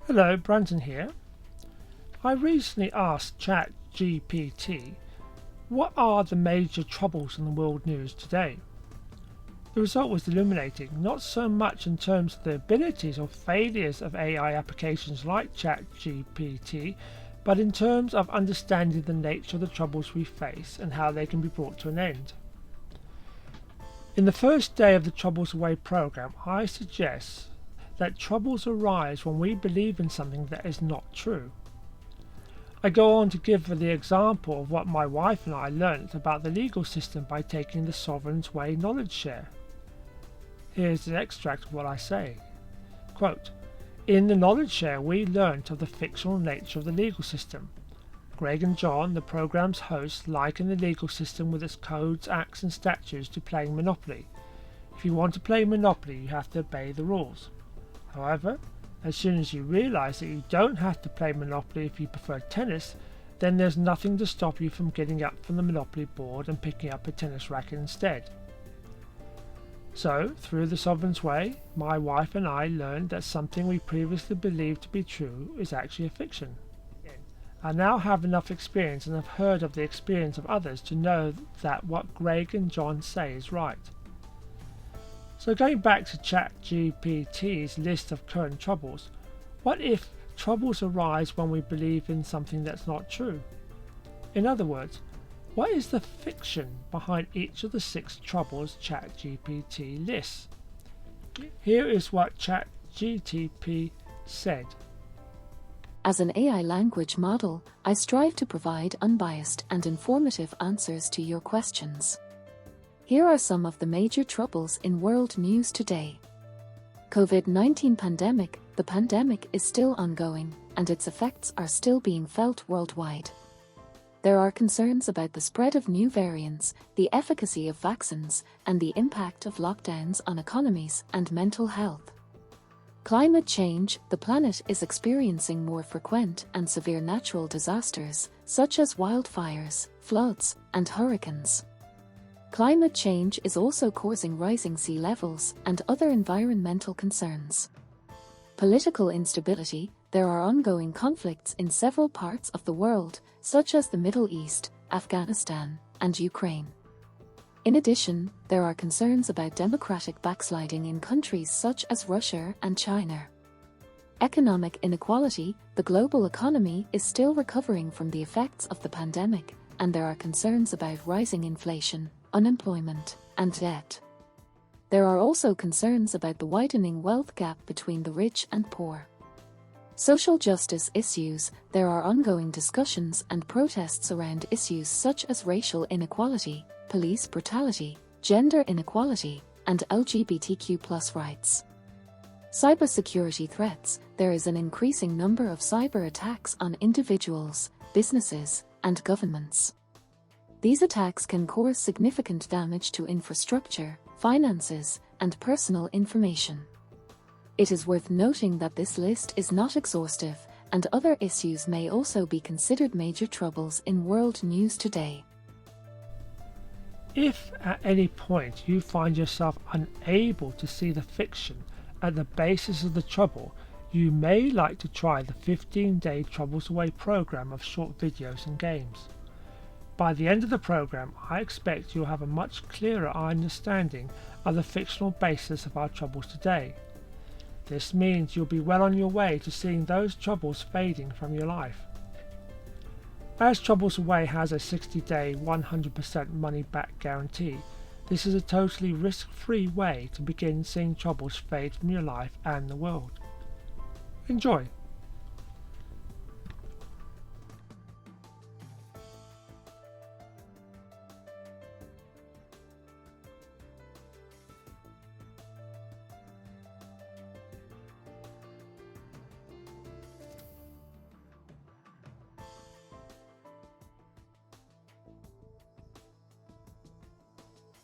Hello, Brandon here. I recently asked ChatGPT, what are the major troubles in the world news today? The result was illuminating, not so much in terms of the abilities or failures of AI applications like ChatGPT, but in terms of understanding the nature of the troubles we face and how they can be brought to an end. In the first day of the Troubles Away program, I suggest that troubles arise when we believe in something that is not true. I go on to give the example of what my wife and I learnt about the legal system by taking the Sovereign's Way knowledge share. Here's an extract of what I say. Quote, "In the knowledge share we learnt of the fictional nature of the legal system. Greg and John, the program's hosts, liken the legal system with its codes, acts and statutes to playing Monopoly. If you want to play Monopoly, you have to obey the rules. However, as soon as you realise that you don't have to play Monopoly if you prefer tennis, then there's nothing to stop you from getting up from the Monopoly board and picking up a tennis racket instead." So, through the Sovereign's Way, my wife and I learned that something we previously believed to be true is actually a fiction. I now have enough experience and have heard of the experience of others to know that what Greg and John say is right. So going back to ChatGPT's list of current troubles, what if troubles arise when we believe in something that's not true? In other words, what is the fiction behind each of the 6 troubles ChatGPT lists? Here is what ChatGPT said. As an AI language model, I strive to provide unbiased and informative answers to your questions. Here are some of the major troubles in world news today. COVID-19 pandemic. The pandemic is still ongoing, and its effects are still being felt worldwide. There are concerns about the spread of new variants, the efficacy of vaccines, and the impact of lockdowns on economies and mental health. Climate change. The planet is experiencing more frequent and severe natural disasters, such as wildfires, floods, and hurricanes. Climate change is also causing rising sea levels and other environmental concerns. Political instability. There are ongoing conflicts in several parts of the world, such as the Middle East, Afghanistan, and Ukraine. In addition, there are concerns about democratic backsliding in countries such as Russia and China. Economic inequality. The global economy is still recovering from the effects of the pandemic, and there are concerns about rising inflation, unemployment, and debt. There are also concerns about the widening wealth gap between the rich and poor. Social justice issues. There are ongoing discussions and protests around issues such as racial inequality, police brutality, gender inequality, and LGBTQ+ rights. Cybersecurity threats. There is an increasing number of cyber attacks on individuals, businesses, and governments. These attacks can cause significant damage to infrastructure, finances, and personal information. It is worth noting that this list is not exhaustive, and other issues may also be considered major troubles in world news today. If at any point you find yourself unable to see the fiction at the basis of the trouble, you may like to try the 15-day Troubles Away program of short videos and games. By the end of the program, I expect you'll have a much clearer understanding of the fictional basis of our troubles today. This means you'll be well on your way to seeing those troubles fading from your life. As Troubles Away has a 60-day 100% money-back guarantee, this is a totally risk-free way to begin seeing troubles fade from your life and the world. Enjoy!